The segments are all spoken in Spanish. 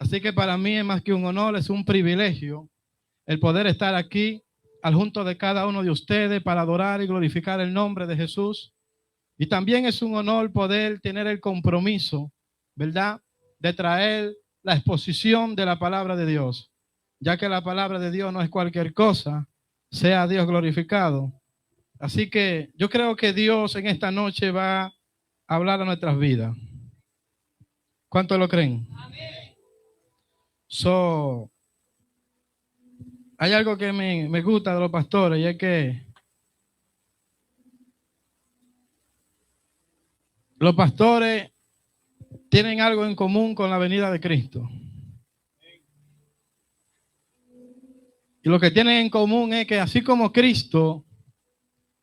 Así que para mí es más que un honor, es un privilegio el poder estar aquí al junto de cada uno de ustedes para adorar y glorificar el nombre de Jesús. Y también es un honor poder tener el compromiso, ¿verdad?, de traer la exposición de la palabra de Dios, ya que la palabra de Dios no es cualquier cosa, sea Dios glorificado. Así que yo creo que Dios en esta noche va a hablar a nuestras vidas. ¿Cuántos lo creen? Hay algo que me gusta de los pastores y es que los pastores tienen algo en común con la venida de Cristo. Y lo que tienen en común es que así como Cristo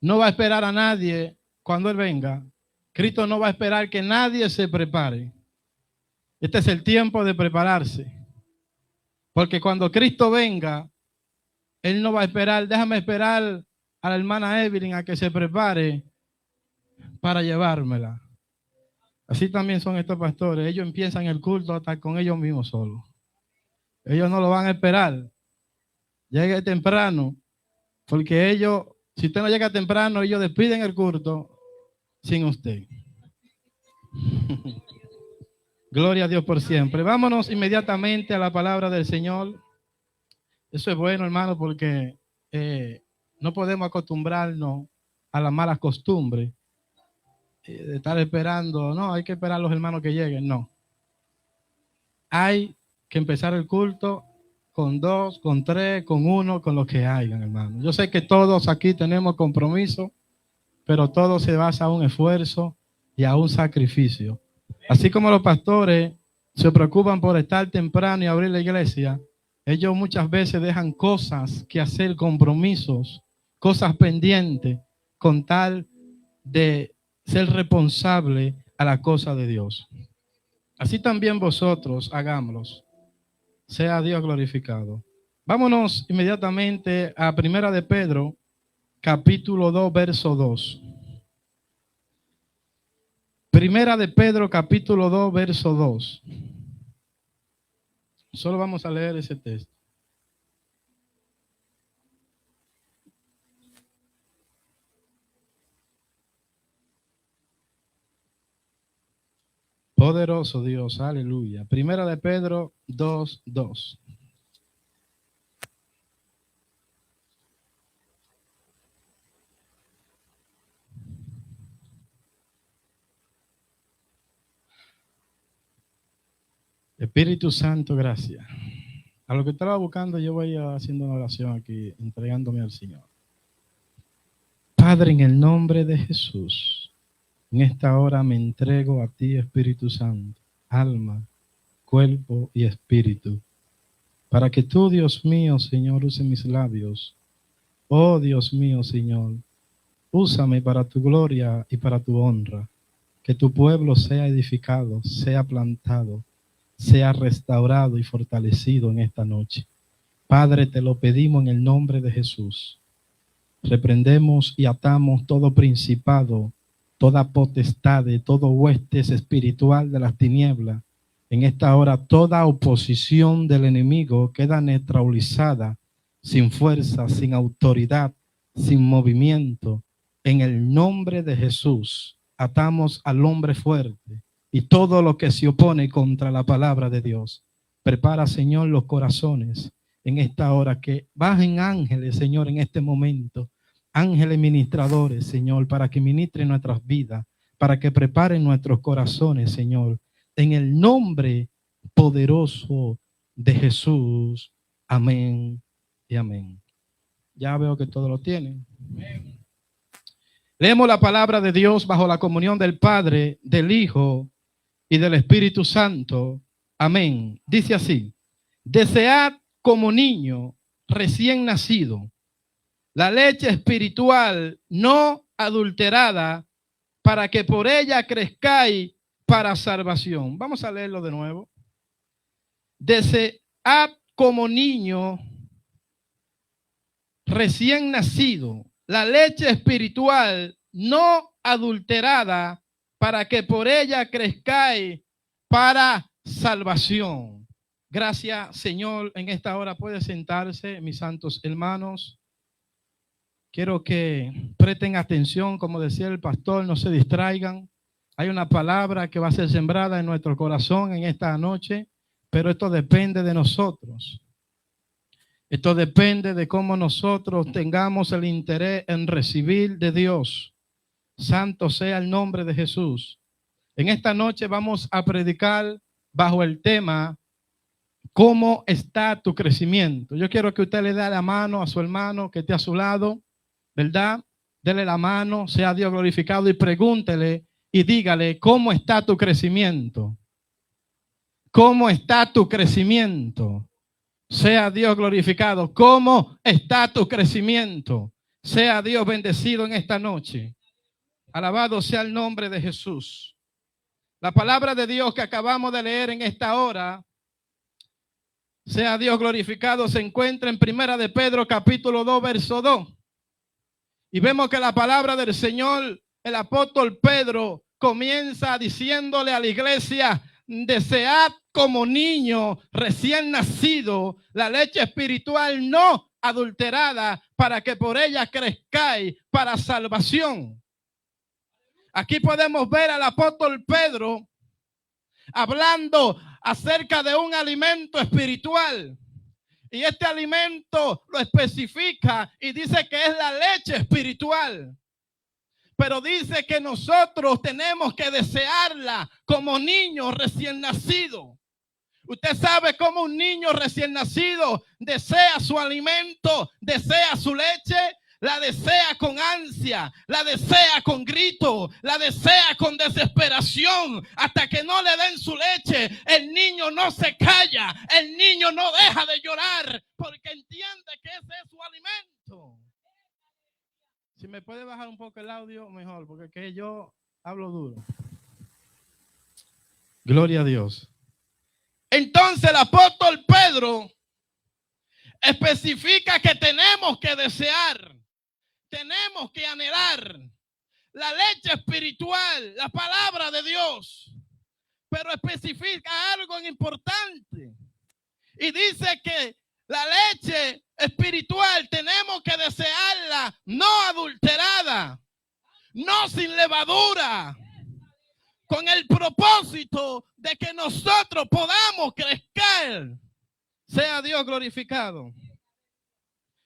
no va a esperar a nadie cuando Él venga, Cristo no va a esperar que nadie se prepare. Este es el tiempo de prepararse. Porque cuando Cristo venga, Él no va a esperar, déjame esperar a la hermana Evelyn a que se prepare para llevármela. Así también son estos pastores. Ellos empiezan el culto hasta con ellos mismos solos. Ellos no lo van a esperar. Llegue temprano, porque ellos, si usted no llega temprano, ellos despiden el culto sin usted. Gloria a Dios por siempre. Vámonos inmediatamente a la palabra del Señor. Eso es bueno, hermano, porque no podemos acostumbrarnos a las malas costumbres de estar esperando. No, hay que esperar a los hermanos que lleguen. No. Hay que empezar el culto con 2, con 3, con 1, con lo que hayan, hermano. Yo sé que todos aquí tenemos compromiso, pero todo se basa en un esfuerzo y a un sacrificio. Así como los pastores se preocupan por estar temprano y abrir la iglesia, ellos muchas veces dejan cosas que hacer, compromisos, cosas pendientes, con tal de ser responsable a la cosa de Dios. Así también vosotros hagámoslo. Sea Dios glorificado. Vámonos inmediatamente a Primera de Pedro, capítulo 2, verso 2. Primera de Pedro, capítulo 2, verso 2. Solo vamos a leer ese texto. Poderoso Dios, aleluya. Primera de Pedro 2, 2. Espíritu Santo, gracias. A lo que estaba buscando, yo voy haciendo una oración aquí, entregándome al Señor. Padre, en el nombre de Jesús, en esta hora me entrego a ti, Espíritu Santo, alma, cuerpo y espíritu, para que tú, Dios mío, Señor, use mis labios. Oh, Dios mío, Señor, úsame para tu gloria y para tu honra. Que tu pueblo sea edificado, sea plantado, sea restaurado y fortalecido en esta noche. Padre, te lo pedimos en el nombre de Jesús. Reprendemos y atamos todo principado, toda potestad, todo huestes espiritual de las tinieblas. En esta hora toda oposición del enemigo queda neutralizada, sin fuerza, sin autoridad, sin movimiento. En el nombre de Jesús atamos al hombre fuerte y todo lo que se opone contra la palabra de Dios. Prepara, Señor, los corazones en esta hora, que bajen ángeles, Señor, en este momento. Ángeles ministradores, Señor, para que ministren nuestras vidas, para que preparen nuestros corazones, Señor. En el nombre poderoso de Jesús. Amén y amén. Ya veo que todos lo tienen. Leemos la palabra de Dios bajo la comunión del Padre, del Hijo y del Espíritu Santo. Amén. Dice así: desead como niño recién nacido la leche espiritual no adulterada, para que por ella crezcáis para salvación. Vamos a leerlo de nuevo. Desead como niño recién nacido la leche espiritual no adulterada, para que por ella crezcáis para salvación. Gracias, Señor, en esta hora puede sentarse, mis santos hermanos. Quiero que presten atención, como decía el pastor, no se distraigan. Hay una palabra que va a ser sembrada en nuestro corazón en esta noche, pero esto depende de nosotros. Esto depende de cómo nosotros tengamos el interés en recibir de Dios. Santo sea el nombre de Jesús. En esta noche vamos a predicar bajo el tema ¿cómo está tu crecimiento? Yo quiero que usted le dé la mano a su hermano que esté a su lado, ¿verdad? Dele la mano, sea Dios glorificado y pregúntele y dígale, ¿cómo está tu crecimiento? ¿Cómo está tu crecimiento? Sea Dios glorificado. ¿Cómo está tu crecimiento? Sea Dios bendecido en esta noche. Alabado sea el nombre de Jesús. La palabra de Dios que acabamos de leer en esta hora, sea Dios glorificado, se encuentra en Primera de Pedro capítulo 2 verso 2. Y vemos que la palabra del Señor, el apóstol Pedro, comienza diciéndole a la iglesia, desead como niño recién nacido la leche espiritual no adulterada para que por ella crezcáis para salvación. Aquí podemos ver al apóstol Pedro hablando acerca de un alimento espiritual. Y este alimento lo especifica y dice que es la leche espiritual. Pero dice que nosotros tenemos que desearla como niños recién nacidos. Usted sabe cómo un niño recién nacido desea su alimento, desea su leche. La desea con ansia, la desea con grito, la desea con desesperación, hasta que no le den su leche. El niño no se calla, el niño no deja de llorar, porque entiende que ese es su alimento. Si me puede bajar un poco el audio, mejor, porque que yo hablo duro. Gloria a Dios. Entonces el apóstol Pedro especifica que tenemos que desear, tenemos que anhelar la leche espiritual, la palabra de Dios, pero especifica algo importante y dice que la leche espiritual tenemos que desearla no adulterada, no sin levadura, con el propósito de que nosotros podamos crecer. Sea Dios glorificado.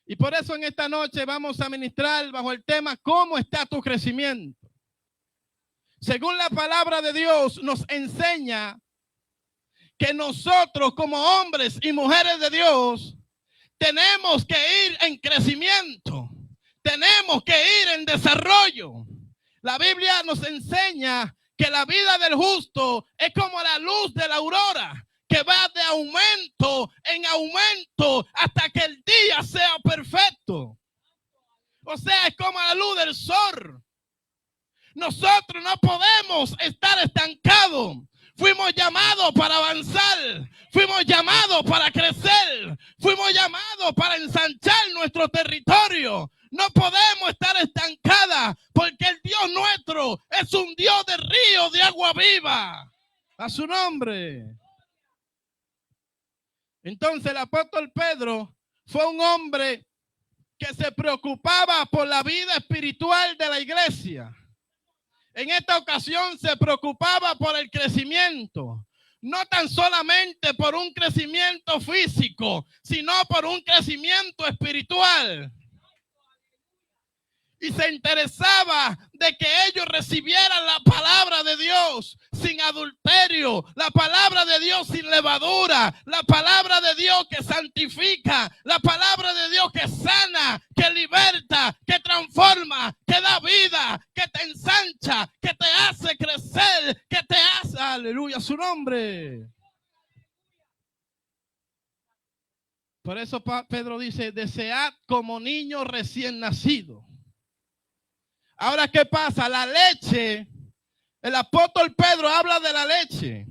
Y por eso en esta noche vamos a ministrar bajo el tema ¿cómo está tu crecimiento? Según la palabra de Dios nos enseña que nosotros como hombres y mujeres de Dios tenemos que ir en crecimiento, tenemos que ir en desarrollo. La Biblia nos enseña que la vida del justo es como la luz de la aurora, que va de aumento en aumento hasta que el día sea perfecto. O sea, es como la luz del sol. Nosotros no podemos estar estancados. Fuimos llamados para avanzar, fuimos llamados para crecer, fuimos llamados para ensanchar nuestro territorio. No podemos estar estancadas porque el Dios nuestro es un Dios de río de agua viva. A su nombre. Entonces el apóstol Pedro fue un hombre que se preocupaba por la vida espiritual de la iglesia. En esta ocasión se preocupaba por el crecimiento, no tan solamente por un crecimiento físico, sino por un crecimiento espiritual. Y se interesaba de que ellos recibieran la palabra de Dios sin adulterio, la palabra de Dios sin levadura, la palabra de Dios que santifica, la palabra de Dios que sana, que liberta, que transforma, que da vida, que te ensancha, que te hace crecer, que te hace, aleluya, su nombre. Por eso Pedro dice, desead como niño recién nacido. Ahora, ¿qué pasa? La leche, el apóstol Pedro habla de la leche.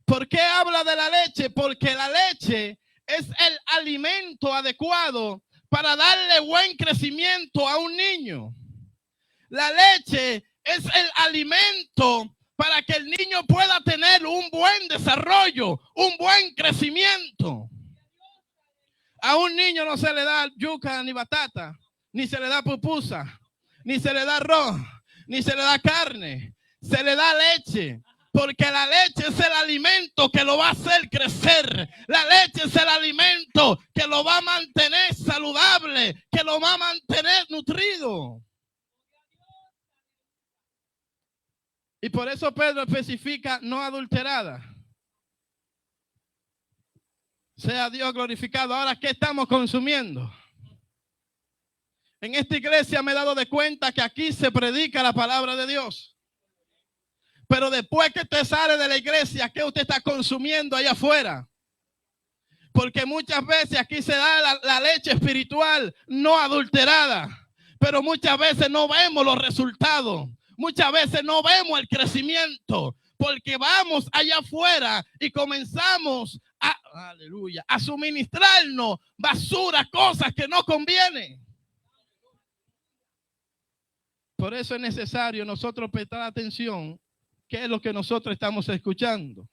¿Por qué habla de la leche? Porque la leche es el alimento adecuado para darle buen crecimiento a un niño. La leche es el alimento para que el niño pueda tener un buen desarrollo, un buen crecimiento. A un niño no se le da yuca ni batata, ni se le da pupusa, ni se le da arroz, ni se le da carne, se le da leche. Porque la leche es el alimento que lo va a hacer crecer. La leche es el alimento que lo va a mantener saludable, que lo va a mantener nutrido. Y por eso Pedro especifica no adulterada. Sea Dios glorificado. Ahora, ¿qué estamos consumiendo? En esta iglesia me he dado de cuenta que aquí se predica la palabra de Dios. Pero después que usted sale de la iglesia, ¿qué usted está consumiendo allá afuera? Porque muchas veces aquí se da la leche espiritual no adulterada. Pero muchas veces no vemos los resultados. Muchas veces no vemos el crecimiento. Porque vamos allá afuera y comenzamos a suministrarnos basura, cosas que no convienen. Por eso es necesario nosotros prestar atención. ¿Qué es lo que nosotros estamos escuchando?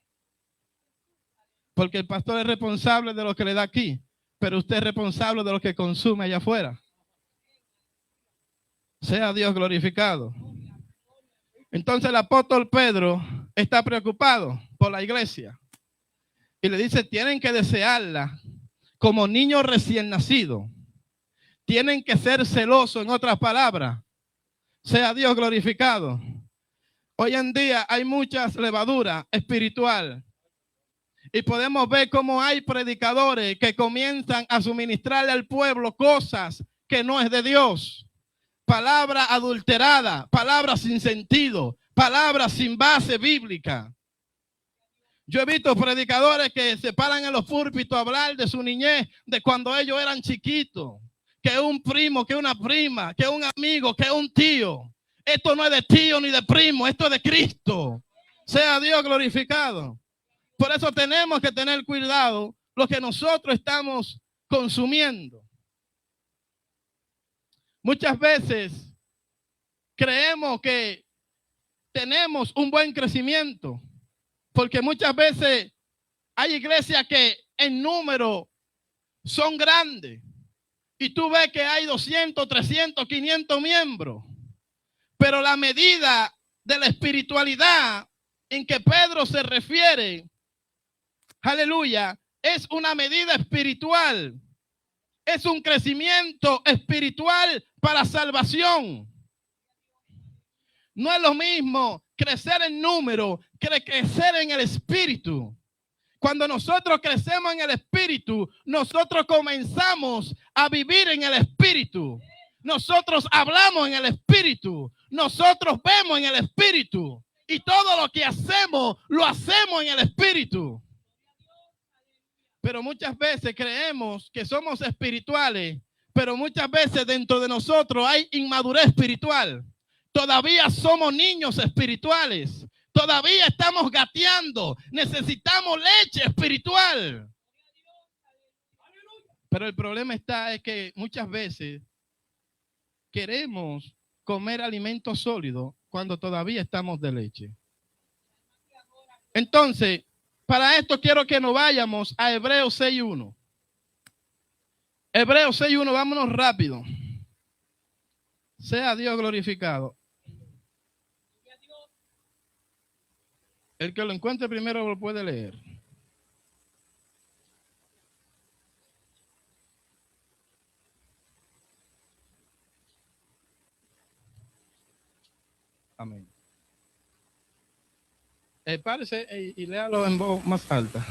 Porque el pastor es responsable de lo que le da aquí, pero usted es responsable de lo que consume allá afuera. Sea Dios glorificado. Entonces el apóstol Pedro está preocupado por la iglesia y le dice, tienen que desearla como niños recién nacidos. Tienen que ser celosos, en otras palabras. Sea Dios glorificado. Hoy en día hay muchas levaduras espiritual y podemos ver cómo hay predicadores que comienzan a suministrarle al pueblo cosas que no es de Dios. Palabra adulterada, palabras sin sentido, palabras sin base bíblica. Yo he visto predicadores que se paran en los púlpitos a hablar de su niñez, de cuando ellos eran chiquitos, que un primo, que una prima, que un amigo, que un tío. Esto no es de tío ni de primo, esto es de Cristo. Sea Dios glorificado. Por eso tenemos que tener cuidado lo que nosotros estamos consumiendo. Muchas veces creemos que tenemos un buen crecimiento, porque muchas veces hay iglesias que en número son grandes y tú ves que hay 200, 300, 500 miembros. Pero la medida de la espiritualidad en que Pedro se refiere, aleluya, es una medida espiritual. Es un crecimiento espiritual para salvación. No es lo mismo crecer en número que crecer en el espíritu. Cuando nosotros crecemos en el espíritu, nosotros comenzamos a vivir en el espíritu. Nosotros hablamos en el espíritu. Nosotros vemos en el espíritu. Y todo lo que hacemos, lo hacemos en el espíritu. Pero muchas veces creemos que somos espirituales, pero muchas veces dentro de nosotros hay inmadurez espiritual. Todavía somos niños espirituales. Todavía estamos gateando. Necesitamos leche espiritual. Pero el problema es que muchas veces queremos comer alimentos sólidos cuando todavía estamos de leche. Entonces, para esto quiero que nos vayamos a Hebreos 6.1. Hebreos 6.1, vámonos rápido. Sea Dios glorificado. El que lo encuentre primero lo puede leer. Amén. Párese y léalo en voz más alta.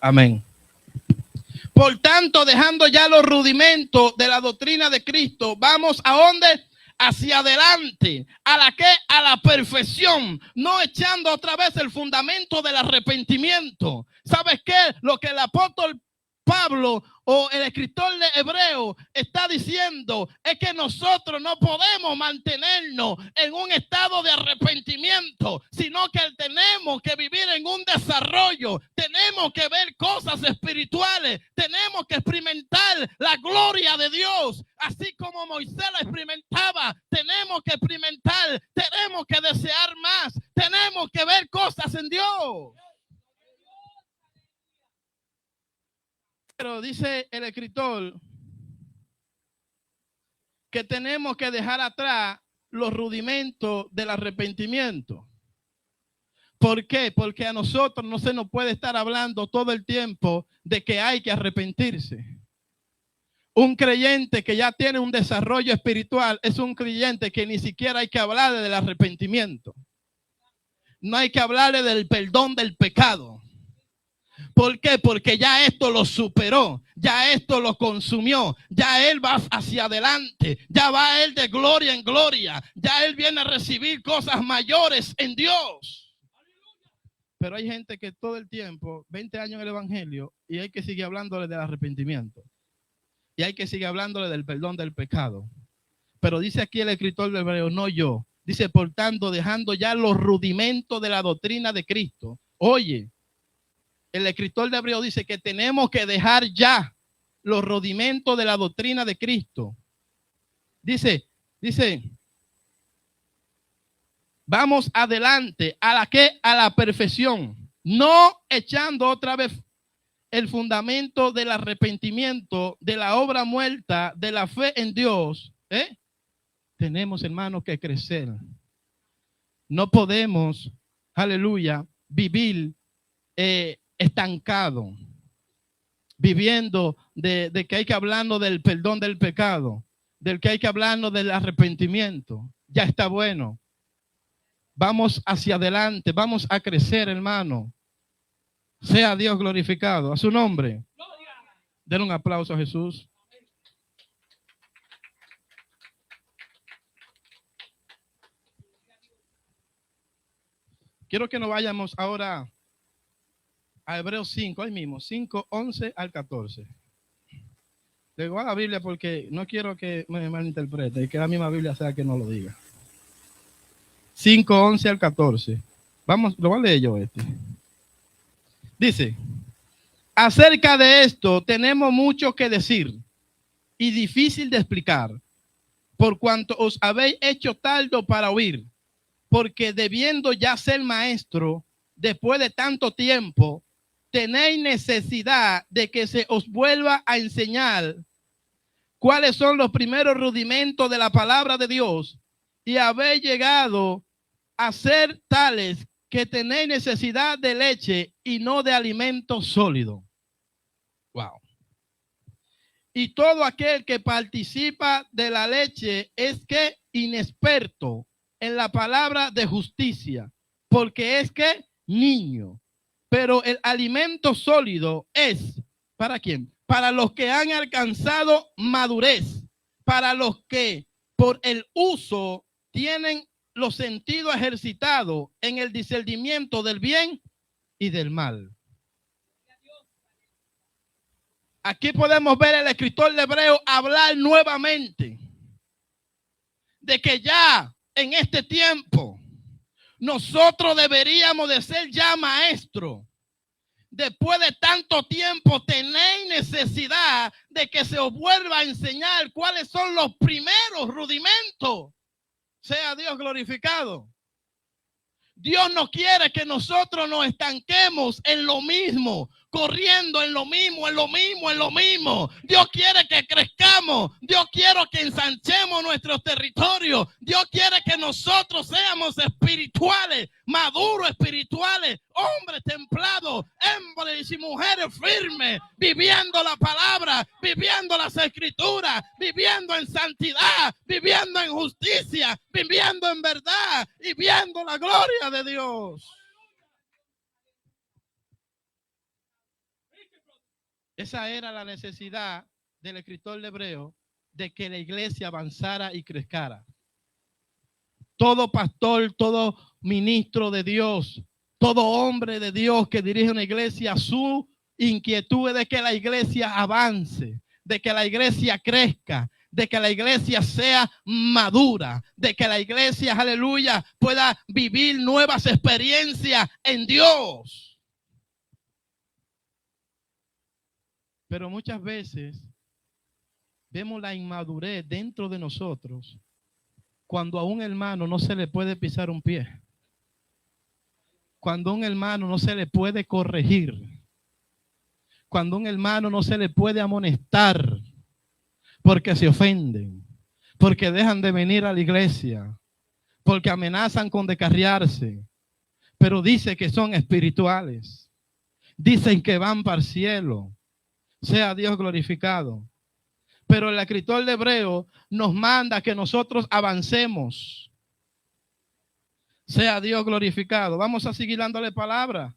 Amén. Por tanto, dejando ya los rudimentos de la doctrina de Cristo, vamos a dónde? Hacia adelante. ¿A la qué? A la perfección. No echando otra vez el fundamento del arrepentimiento. ¿Sabes qué? Lo que el apóstol Pablo o el escritor de Hebreo está diciendo es que nosotros no podemos mantenernos en un estado de arrepentimiento, sino que tenemos que vivir en un desarrollo, tenemos que ver cosas espirituales, tenemos que experimentar la gloria de Dios, así como Moisés la experimentaba. Tenemos que experimentar, tenemos que desear más, tenemos que ver cosas en Dios. Pero dice el escritor que tenemos que dejar atrás los rudimentos del arrepentimiento. ¿Por qué? Porque a nosotros no se nos puede estar hablando todo el tiempo de que hay que arrepentirse. Un creyente que ya tiene un desarrollo espiritual es un creyente que ni siquiera hay que hablarle del arrepentimiento. No hay que hablarle del perdón del pecado. ¿Por qué? Porque ya esto lo superó, ya esto lo consumió, ya él va hacia adelante, ya va él de gloria en gloria, ya él viene a recibir cosas mayores en Dios. Pero hay gente que todo el tiempo, 20 años en el evangelio, y hay que seguir hablándole del arrepentimiento, y hay que seguir hablándole del perdón del pecado. Pero dice aquí el escritor de Hebreo, no yo, dice, por tanto, dejando ya los rudimentos de la doctrina de Cristo. Oye, el escritor de Hebreo dice que tenemos que dejar ya los rudimentos de la doctrina de Cristo. Dice, vamos adelante a la perfección, no echando otra vez el fundamento del arrepentimiento, de la obra muerta, de la fe en Dios. Tenemos, hermanos, que crecer. No podemos, aleluya, vivir estancado, viviendo de que hay que hablarnos del perdón del pecado, del que hay que hablarnos del arrepentimiento. Ya está bueno. Vamos hacia adelante, vamos a crecer, hermano. Sea Dios glorificado. A su nombre. Den un aplauso a Jesús. Quiero que nos vayamos ahora a Hebreos 5, ahí mismo, 5, 11 al 14. Le voy a la Biblia porque no quiero que me malinterprete y que la misma Biblia sea que no lo diga. 5, 11 al 14. Vamos, lo voy a leer yo este. Dice, acerca de esto tenemos mucho que decir y difícil de explicar, por cuanto os habéis hecho tardo para oír, porque debiendo ya ser maestro, después de tanto tiempo, tenéis necesidad de que se os vuelva a enseñar cuáles son los primeros rudimentos de la palabra de Dios, y habéis llegado a ser tales que tenéis necesidad de leche y no de alimento sólido. Wow. Y todo aquel que participa de la leche es que inexperto en la palabra de justicia, porque es que niño. Pero el alimento sólido es, ¿para quién? Para los que han alcanzado madurez, para los que por el uso tienen los sentidos ejercitados en el discernimiento del bien y del mal. Aquí podemos ver el escritor de Hebreo hablar nuevamente de que ya en este tiempo nosotros deberíamos de ser ya maestros. Después de tanto tiempo tenéis necesidad de que se os vuelva a enseñar cuáles son los primeros rudimentos. Sea Dios glorificado. Dios no quiere que nosotros nos estanquemos en lo mismo, corriendo en lo mismo, en lo mismo, en lo mismo. Dios quiere que crezcamos. Dios quiere que ensanchemos nuestros territorios. Dios quiere que nosotros seamos espirituales, maduros espirituales, hombres templados, hombres y mujeres firmes, viviendo la palabra, viviendo las escrituras, viviendo en santidad, viviendo en justicia, viviendo en verdad y viendo la gloria de Dios. Esa era la necesidad del escritor de Hebreo, de que la iglesia avanzara y crezcara. Todo pastor, todo ministro de Dios, todo hombre de Dios que dirige una iglesia, su inquietudes de que la iglesia avance, de que la iglesia crezca, de que la iglesia sea madura, de que la iglesia, aleluya, pueda vivir nuevas experiencias en Dios. Pero muchas veces vemos la inmadurez dentro de nosotros cuando a un hermano no se le puede pisar un pie, cuando a un hermano no se le puede corregir, cuando a un hermano no se le puede amonestar, porque se ofenden, porque dejan de venir a la iglesia, porque amenazan con descarriarse, pero dice que son espirituales, dicen que van para el cielo, sea Dios glorificado. Pero el escritor de Hebreo nos manda que nosotros avancemos, sea Dios glorificado. Vamos a seguir dándole palabra.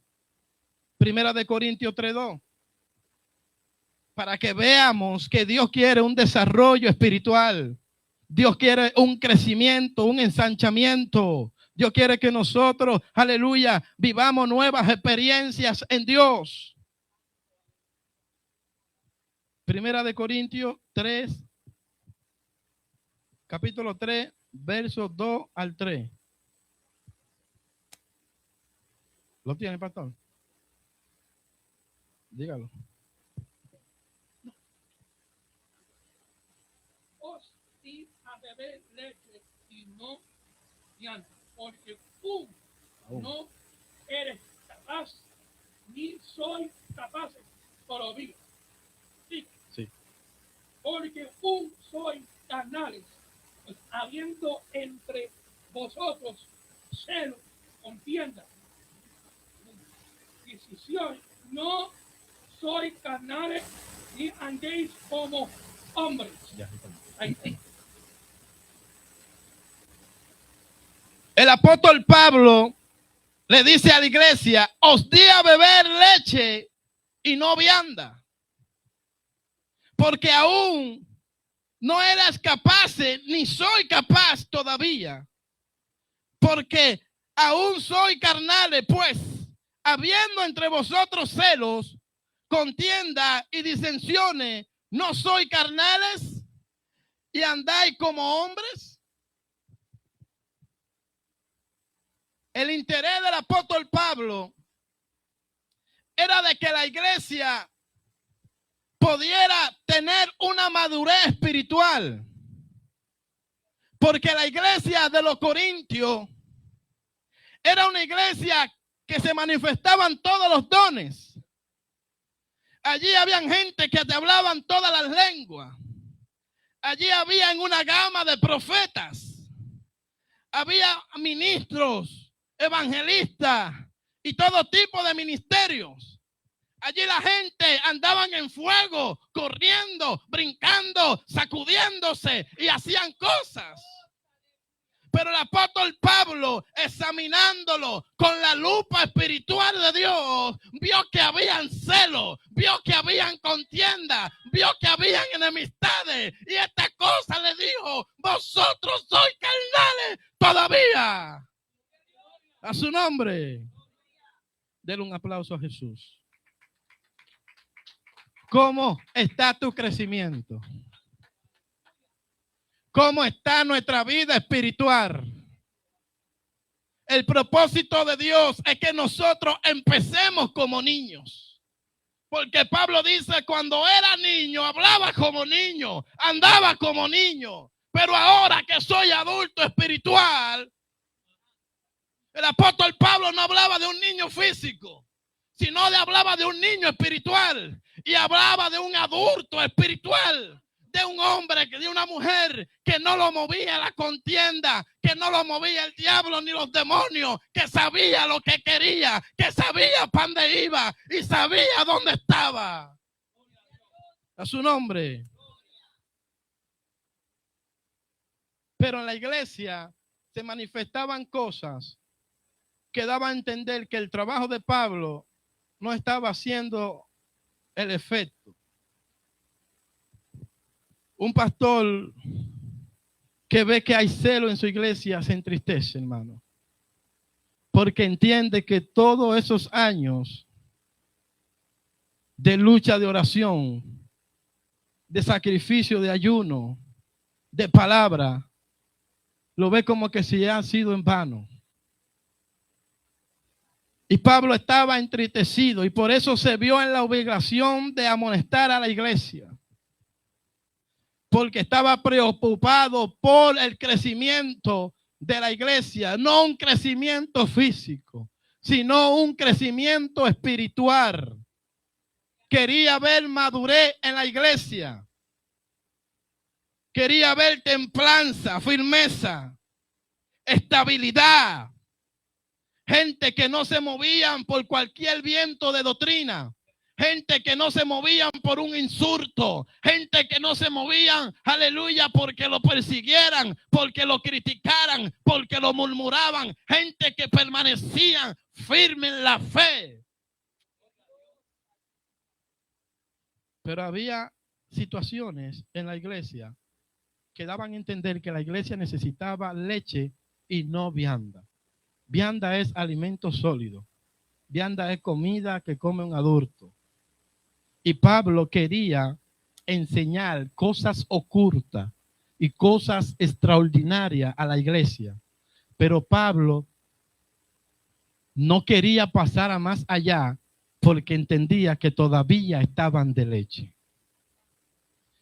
Primera de Corintios 3:2. Para que veamos que Dios quiere un desarrollo espiritual. Dios quiere un crecimiento, un ensanchamiento. Dios quiere que nosotros, aleluya, vivamos nuevas experiencias en Dios. Primera de Corintios 3, capítulo 3, versos 2 al 3. ¿Lo tiene, pastor? Dígalo. Os di a beber leche y no vianda, porque no eres capaz, ni soy capaz todavía. Sí. Porque soy carnales, pues, habiendo entre vosotros celo, contienda, decisión, no soy carnales, ni andéis como hombres. Ahí está. El apóstol Pablo le dice a la iglesia: os di a beber leche y no vianda, porque aún no eras capaz, ni soy capaz todavía, porque aún soy carnales, pues habiendo entre vosotros celos, contienda y disensiones, ¿no soy carnales y andáis como hombres? El interés del apóstol Pablo era de que la iglesia pudiera tener una madurez espiritual, porque la iglesia de los Corintios era una iglesia que se manifestaban todos los dones. Allí habían gente que te hablaban todas las lenguas. Allí había una gama de profetas. Había ministros, evangelistas y todo tipo de ministerios. Allí la gente andaban en fuego, corriendo, brincando, sacudiéndose y hacían cosas. Pero el apóstol Pablo, examinándolo con la lupa espiritual de Dios, vio que habían celos, vio que habían contienda, vio que habían enemistades. Y esta cosa le dijo: vosotros sois carnales todavía. A su nombre. Denle un aplauso a Jesús. ¿Cómo está tu crecimiento? ¿Cómo está nuestra vida espiritual? El propósito de Dios es que nosotros empecemos como niños. Porque Pablo dice: cuando era niño, hablaba como niño, andaba como niño. Pero ahora que soy adulto espiritual, el apóstol Pablo no hablaba de un niño físico, sino hablaba de un niño espiritual. Y hablaba de un adulto espiritual, de un hombre, de una mujer que no lo movía la contienda, que no lo movía el diablo ni los demonios, que sabía lo que quería, que sabía para dónde iba y sabía dónde estaba. A su nombre. Pero en la iglesia se manifestaban cosas que daban a entender que el trabajo de Pablo no estaba haciendo el efecto. Un pastor que ve que hay celo en su iglesia se entristece, hermano, porque entiende que todos esos años de lucha, de oración, de sacrificio, de ayuno, de palabra, lo ve como que si ha sido en vano. Y Pablo estaba entristecido y por eso se vio en la obligación de amonestar a la iglesia. Porque estaba preocupado por el crecimiento de la iglesia, no un crecimiento físico, sino un crecimiento espiritual. Quería ver madurez en la iglesia. Quería ver templanza, firmeza, estabilidad. Gente que no se movían por cualquier viento de doctrina. Gente que no se movían por un insulto. Gente que no se movían, aleluya, porque lo persiguieran, porque lo criticaran, porque lo murmuraban. Gente que permanecían firmes en la fe. Pero había situaciones en la iglesia que daban a entender que la iglesia necesitaba leche y no vianda. Vianda es alimento sólido. Vianda es comida que come un adulto. Y Pablo quería enseñar cosas ocultas y cosas extraordinarias a la iglesia. Pero Pablo no quería pasar a más allá porque entendía que todavía estaban de leche.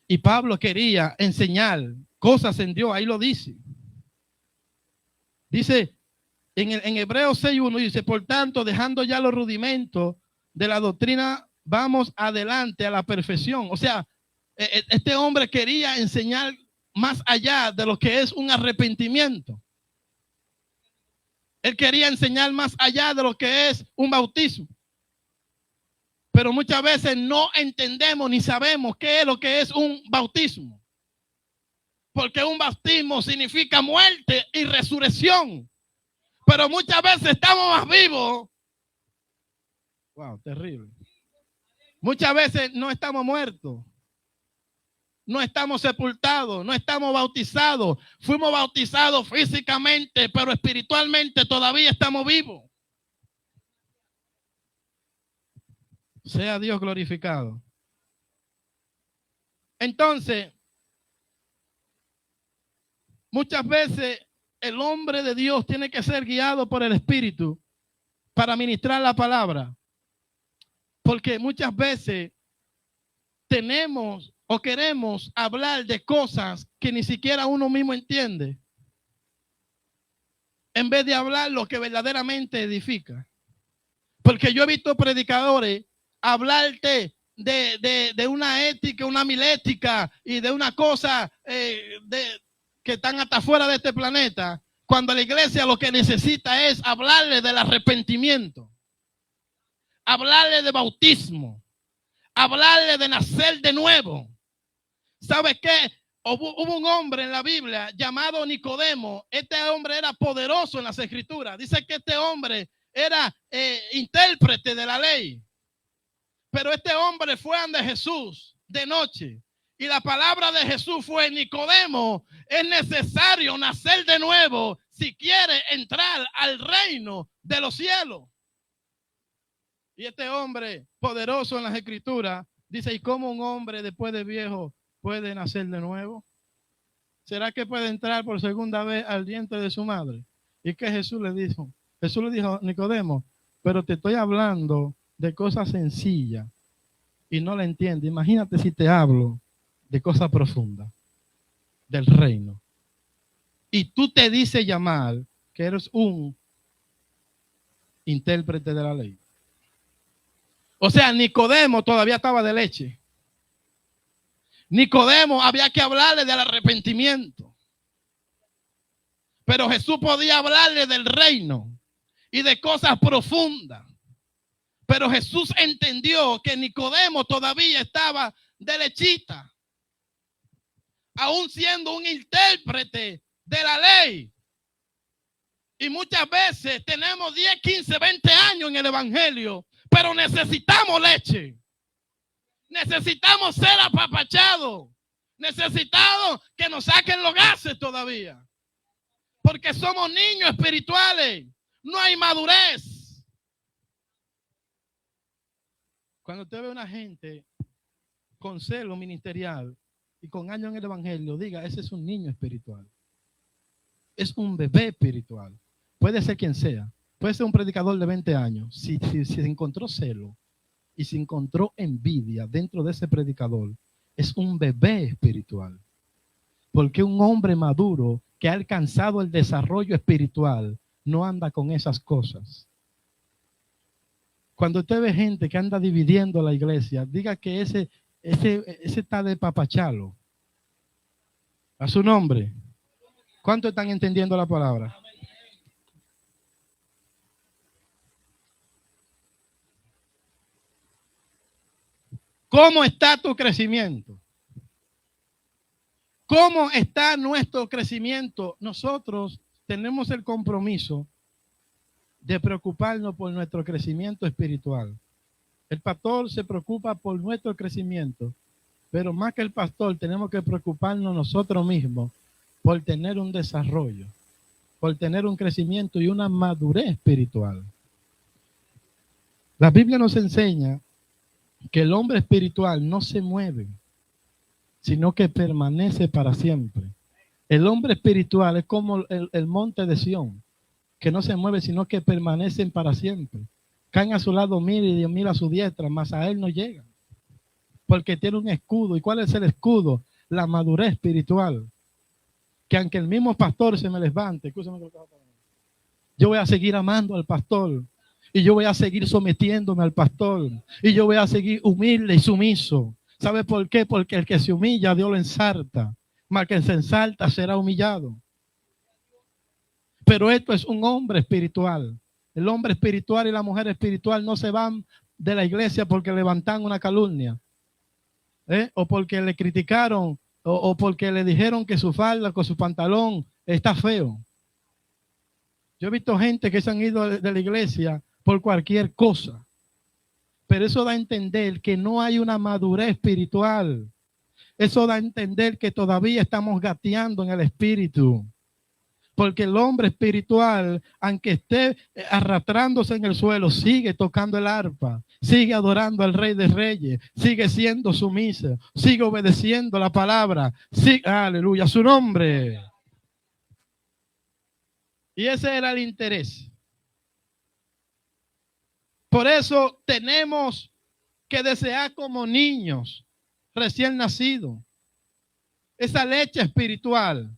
Y Pablo quería enseñar cosas en Dios, ahí lo dice. Dice en Hebreos 6:1, dice, por tanto, dejando ya los rudimentos de la doctrina, vamos adelante a la perfección. O sea, este hombre quería enseñar más allá de lo que es un arrepentimiento. Él quería enseñar más allá de lo que es un bautismo. Pero muchas veces no entendemos ni sabemos qué es lo que es un bautismo. Porque un bautismo significa muerte y resurrección. Pero muchas veces estamos más vivos. Wow, terrible. Muchas veces no estamos muertos. No estamos sepultados, no estamos bautizados. Fuimos bautizados físicamente, pero espiritualmente todavía estamos vivos. Sea Dios glorificado. Entonces, muchas veces el hombre de Dios tiene que ser guiado por el Espíritu para ministrar la palabra. Porque muchas veces tenemos o queremos hablar de cosas que ni siquiera uno mismo entiende, en vez de hablar lo que verdaderamente edifica. Porque yo he visto predicadores hablarte de una ética, una milética y de una cosa que están hasta fuera de este planeta, cuando la iglesia lo que necesita es hablarle del arrepentimiento, hablarle de bautismo, hablarle de nacer de nuevo. ¿Sabes qué? Hubo un hombre en la Biblia llamado Nicodemo. Este hombre era poderoso en las escrituras. Dice que este hombre era intérprete de la ley. Pero este hombre fue ante Jesús de noche. Y la palabra de Jesús fue: Nicodemo, es necesario nacer de nuevo si quiere entrar al reino de los cielos. Y este hombre poderoso en las escrituras dice: ¿y cómo un hombre después de viejo puede nacer de nuevo? ¿Será que puede entrar por segunda vez al vientre de su madre? ¿Y qué Jesús le dijo? Jesús le dijo: Nicodemo, pero te estoy hablando de cosas sencillas y no la entiendes. Imagínate si te hablo de cosas profundas del reino. Y tú te dices llamar que eres un intérprete de la ley. O sea, Nicodemo todavía estaba de leche. Nicodemo había que hablarle del arrepentimiento. Pero Jesús podía hablarle del reino y de cosas profundas. Pero Jesús entendió que Nicodemo todavía estaba de lechita, aún siendo un intérprete de la ley. Y muchas veces tenemos 10, 15, 20 años en el evangelio, pero necesitamos leche. Necesitamos ser apapachados. Necesitamos que nos saquen los gases todavía. Porque somos niños espirituales. No hay madurez. Cuando usted ve a una gente con celo ministerial y con años en el evangelio, diga, ese es un niño espiritual. Es un bebé espiritual. Puede ser quien sea. Puede ser un predicador de 20 años. Si se encontró celo y se encontró envidia dentro de ese predicador, es un bebé espiritual. Porque un hombre maduro que ha alcanzado el desarrollo espiritual no anda con esas cosas. Cuando usted ve gente que anda dividiendo la iglesia, diga que ese está de papachalo. A su nombre. ¿Cuántos están entendiendo la palabra? ¿Cómo está tu crecimiento? ¿Cómo está nuestro crecimiento? Nosotros tenemos el compromiso de preocuparnos por nuestro crecimiento espiritual. El pastor se preocupa por nuestro crecimiento, pero más que el pastor tenemos que preocuparnos nosotros mismos por tener un desarrollo, por tener un crecimiento y una madurez espiritual. La Biblia nos enseña que el hombre espiritual no se mueve, sino que permanece para siempre. El hombre espiritual es como el monte de Sión, que no se mueve, sino que permanecen para siempre. Caen a su lado 1000 y 10,000 a su diestra, mas a él no llegan, porque tiene un escudo. ¿Y cuál es el escudo? La madurez espiritual. Que aunque el mismo pastor se me levante, yo voy a seguir amando al pastor, y yo voy a seguir sometiéndome al pastor, y yo voy a seguir humilde y sumiso. ¿Sabe por qué? Porque el que se humilla, Dios lo ensarta, mas el que se ensalta será humillado. Pero esto es un hombre espiritual. El hombre espiritual y la mujer espiritual no se van de la iglesia porque levantan una calumnia, o porque le criticaron, o porque le dijeron que su falda con su pantalón está feo. Yo he visto gente que se han ido de la iglesia por cualquier cosa. Pero eso da a entender que no hay una madurez espiritual. Eso da a entender que todavía estamos gateando en el espíritu. Porque el hombre espiritual, aunque esté arrastrándose en el suelo, sigue tocando el arpa, sigue adorando al Rey de Reyes, sigue siendo sumiso, sigue obedeciendo la palabra. Sigue, aleluya, su nombre. Y ese era el interés. Por eso tenemos que desear como niños recién nacidos esa leche espiritual.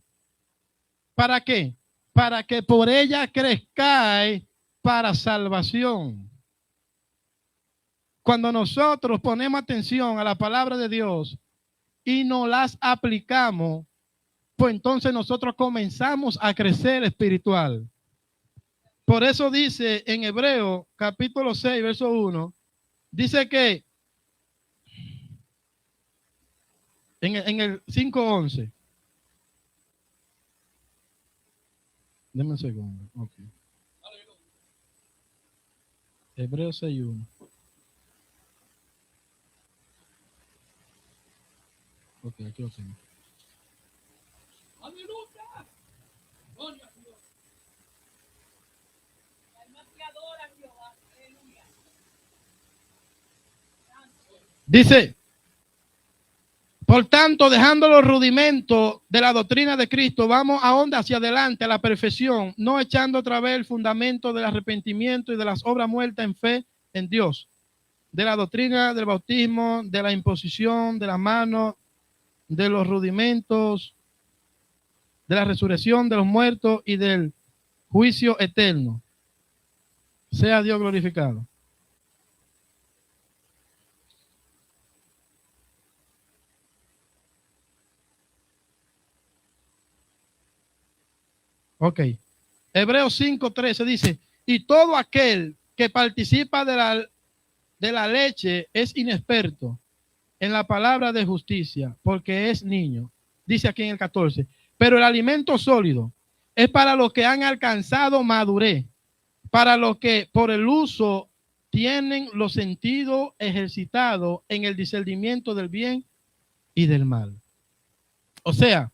¿Para qué? Para que por ella crezcáis para salvación. Cuando nosotros ponemos atención a la palabra de Dios y nos las aplicamos, pues entonces nosotros comenzamos a crecer espiritual. Por eso dice en Hebreos capítulo 6, verso 1, dice que en el 5:11. Deme un segundo. Okay. Hebreos 6:1. Ok, aquí lo tengo. Aleluya. Gloria a Dios. Dice, por tanto, dejando los rudimentos de la doctrina de Cristo, vamos a onda hacia adelante a la perfección, no echando otra vez el fundamento del arrepentimiento y de las obras muertas en fe en Dios, de la doctrina del bautismo, de la imposición de las manos, de los rudimentos, de la resurrección de los muertos y del juicio eterno. Sea Dios glorificado. Ok. Hebreos 5:13 dice, y todo aquel que participa de la leche es inexperto en la palabra de justicia, porque es niño. Dice aquí en el 14, pero el alimento sólido es para los que han alcanzado madurez, para los que por el uso tienen los sentidos ejercitados en el discernimiento del bien y del mal. O sea,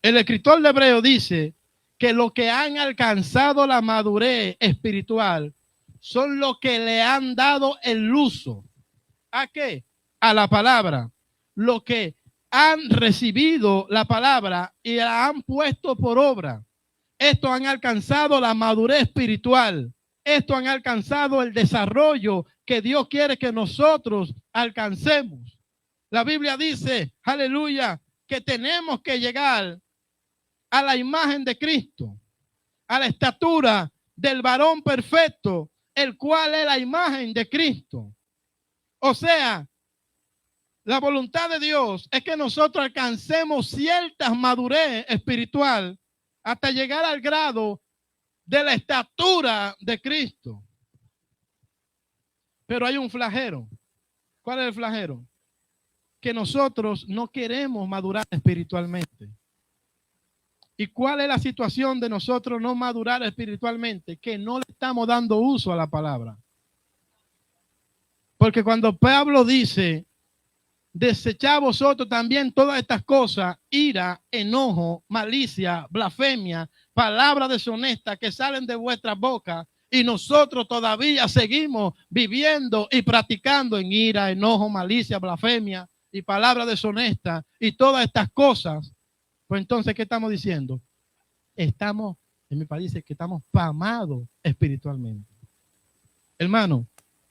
el escritor de Hebreo dice que los que han alcanzado la madurez espiritual son los que le han dado el uso ¿A qué? A la palabra. Lo que han recibido la palabra y la han puesto por obra. Estos han alcanzado la madurez espiritual. Estos han alcanzado el desarrollo que Dios quiere que nosotros alcancemos. La Biblia dice, aleluya, que tenemos que llegar a la imagen de Cristo, a la estatura del varón perfecto, el cual es la imagen de Cristo. O sea, la voluntad de Dios es que nosotros alcancemos cierta madurez espiritual hasta llegar al grado de la estatura de Cristo. Pero hay un flagelo. ¿Cuál es el flagelo? Que nosotros no queremos madurar espiritualmente. ¿Y cuál es la situación de nosotros no madurar espiritualmente? Que no le estamos dando uso a la palabra. Porque cuando Pablo dice, desechad vosotros también todas estas cosas, ira, enojo, malicia, blasfemia, palabras deshonestas que salen de vuestra boca, y nosotros todavía seguimos viviendo y practicando en ira, enojo, malicia, blasfemia y palabras deshonestas y todas estas cosas. Pues entonces, ¿qué estamos diciendo? Estamos, en mi país dice que estamos pamados espiritualmente. Hermano,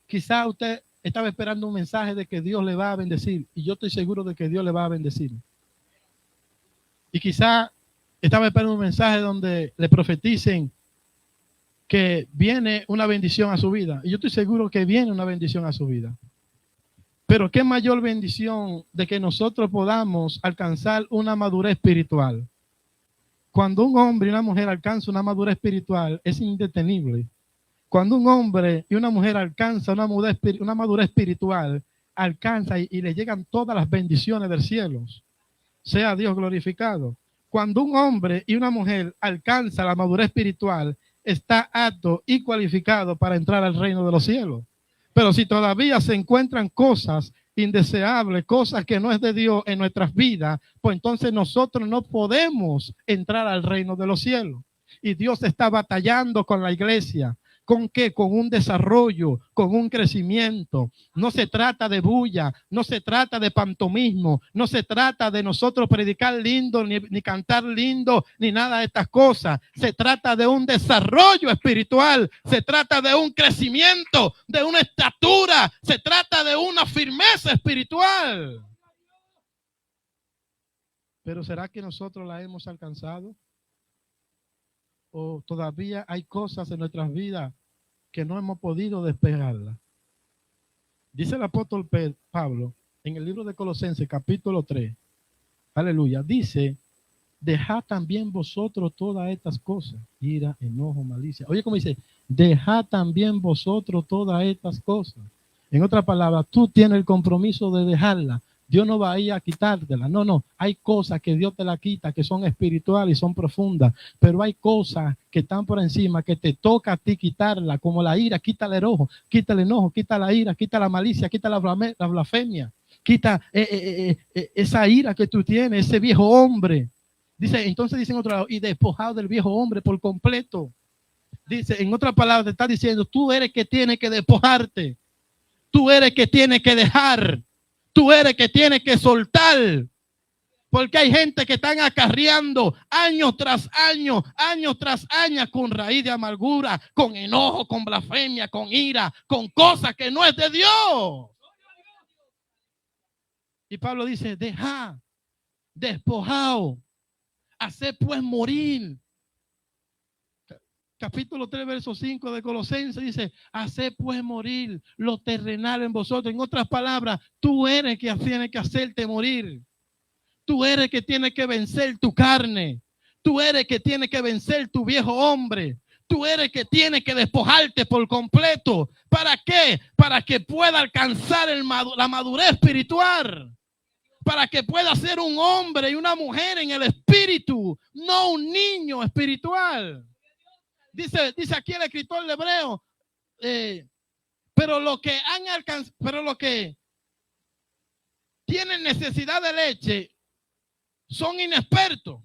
quizá usted estaba esperando un mensaje de que Dios le va a bendecir, y yo estoy seguro de que Dios le va a bendecir. Y quizá estaba esperando un mensaje donde le profeticen que viene una bendición a su vida, y yo estoy seguro que viene una bendición a su vida. Pero qué mayor bendición de que nosotros podamos alcanzar una madurez espiritual. Cuando un hombre y una mujer alcanzan una madurez espiritual, es indetenible. Cuando un hombre y una mujer alcanzan una madurez espiritual, alcanza y le llegan todas las bendiciones del cielo. Sea Dios glorificado. Cuando un hombre y una mujer alcanzan la madurez espiritual, está apto y cualificado para entrar al reino de los cielos. Pero si todavía se encuentran cosas indeseables, cosas que no es de Dios en nuestras vidas, pues entonces nosotros no podemos entrar al reino de los cielos. Y Dios está batallando con la iglesia. ¿Con qué? Con un desarrollo, con un crecimiento. No se trata de bulla, no se trata de pantomismo, no se trata de nosotros predicar lindo, ni cantar lindo, ni nada de estas cosas. Se trata de un desarrollo espiritual, se trata de un crecimiento, de una estatura, se trata de una firmeza espiritual. Pero ¿será que nosotros la hemos alcanzado? ¿O todavía hay cosas en nuestras vidas que no hemos podido despegarlas? Dice el apóstol Pablo en el libro de Colosenses capítulo 3, aleluya, dice, dejad también vosotros todas estas cosas, ira, enojo, malicia. Oye, como dice, dejad también vosotros todas estas cosas. En otras palabras, tú tienes el compromiso de dejarla. Dios no va a ir a quitártela. No. Hay cosas que Dios te la quita, que son espirituales y son profundas. Pero hay cosas que están por encima, que te toca a ti quitarla, como la ira. Quita el enojo, quita la ira, quita la malicia, quita la blasfemia. Quita esa ira que tú tienes, ese viejo hombre. Dice, entonces dice en otro lado, y despojado del viejo hombre por completo. Dice, en otras palabras, te está diciendo, tú eres que tienes que despojarte. Tú eres que tienes que dejar. Tú eres que tienes que soltar. Porque hay gente que están acarreando años tras años con raíz de amargura, con enojo, con blasfemia, con ira, con cosas que no es de Dios. Y Pablo dice, deja, despojado, hacer pues morir. Capítulo 3, verso 5 de Colosenses dice, hacer pues morir lo terrenal en vosotros. En otras palabras, tú eres que tiene que hacerte morir. Tú eres que tiene que vencer tu carne. Tú eres que tiene que vencer tu viejo hombre. Tú eres que tiene que despojarte por completo. ¿Para qué? Para que pueda alcanzar la madurez espiritual. Para que pueda ser un hombre y una mujer en el espíritu, no un niño espiritual. Dice aquí el escritor de Hebreo, pero lo que tienen necesidad de leche son inexpertos.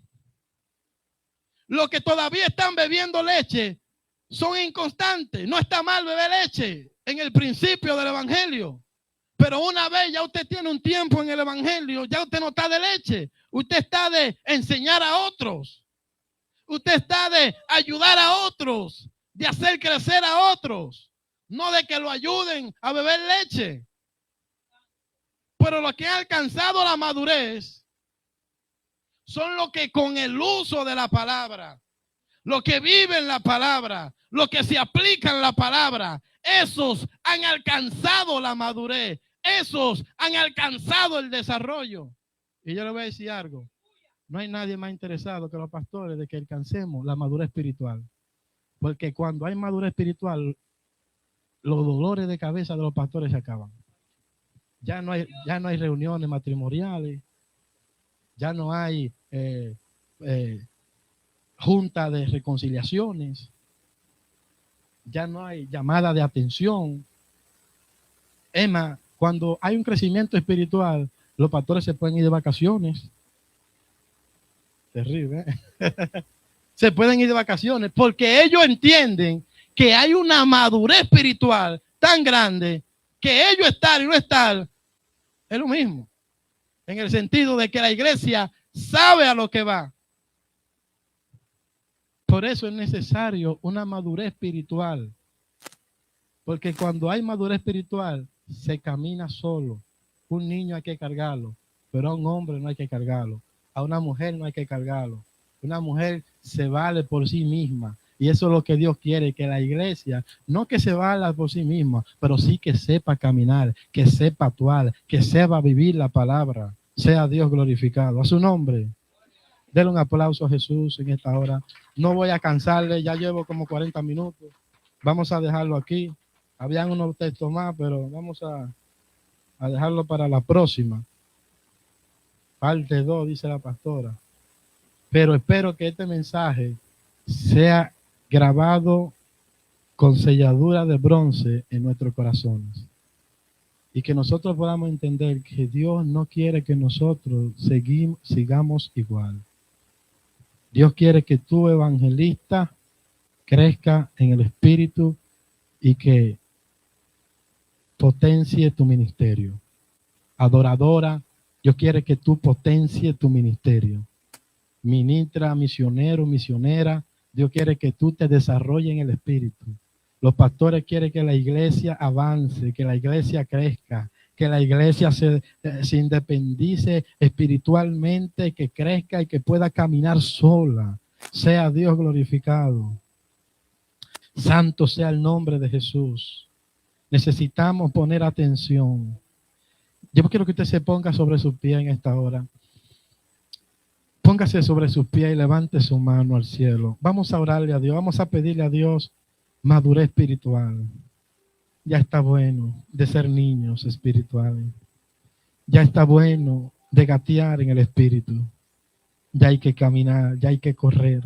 Los que todavía están bebiendo leche son inconstantes. No está mal beber leche en el principio del evangelio, Pero una vez ya usted tiene un tiempo en el evangelio, ya usted no está de leche. Usted está de enseñar a otros. Usted está de ayudar a otros, de hacer crecer a otros. No de que lo ayuden a beber leche. Pero los que han alcanzado la madurez son los que con el uso de la palabra, los que viven la palabra, los que se aplican la palabra, esos han alcanzado la madurez, esos han alcanzado el desarrollo. Y yo le voy a decir algo, no hay nadie más interesado que los pastores de que alcancemos la madurez espiritual. Porque cuando hay madurez espiritual, los dolores de cabeza de los pastores se acaban. Ya no hay reuniones matrimoniales, ya no hay junta de reconciliaciones, ya no hay llamada de atención. Emma, cuando hay un crecimiento espiritual, los pastores se pueden ir de vacaciones. Terrible, ¿eh? Se pueden ir de vacaciones porque ellos entienden que hay una madurez espiritual tan grande que ellos estar y no estar es lo mismo. En el sentido de que la iglesia sabe a lo que va. Por eso es necesario una madurez espiritual. Porque cuando hay madurez espiritual, se camina solo. Un niño hay que cargarlo, pero a un hombre no hay que cargarlo. A una mujer no hay que cargarlo. Una mujer se vale por sí misma. Y eso es lo que Dios quiere, que la iglesia, no que se valga por sí misma, pero sí que sepa caminar, que sepa actuar, que sepa vivir la palabra. Sea Dios glorificado. A su nombre. Denle un aplauso a Jesús en esta hora. No voy a cansarle, ya llevo como 40 minutos. Vamos a dejarlo aquí. Habían unos textos más, pero vamos a dejarlo para la próxima. Parte 2, dice la pastora. Pero espero que este mensaje sea grabado con selladura de bronce en nuestros corazones. Y que nosotros podamos entender que Dios no quiere que nosotros sigamos igual. Dios quiere que tú, evangelista, crezca en el espíritu y que potencie tu ministerio. Adoradora, Dios quiere que tú potencie tu ministerio. Ministra, misionero, misionera, Dios quiere que tú te desarrolles en el espíritu. Los pastores quieren que la iglesia avance, que la iglesia crezca, que la iglesia se independice espiritualmente, que crezca y que pueda caminar sola. Sea Dios glorificado. Santo sea el nombre de Jesús. Necesitamos poner atención. Yo quiero que usted se ponga sobre sus pies en esta hora. Póngase sobre sus pies y levante su mano al cielo. Vamos a orarle a Dios, vamos a pedirle a Dios madurez espiritual. Ya está bueno de ser niños espirituales. Ya está bueno de gatear en el espíritu. Ya hay que caminar, ya hay que correr,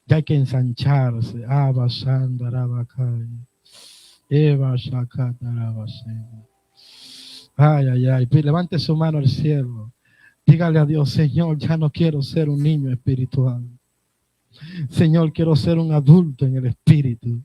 ya hay que ensancharse. Ay, ay, ay. Levante su mano al cielo. Dígale a Dios, Señor, ya no quiero ser un niño espiritual. Señor, quiero ser un adulto en el espíritu.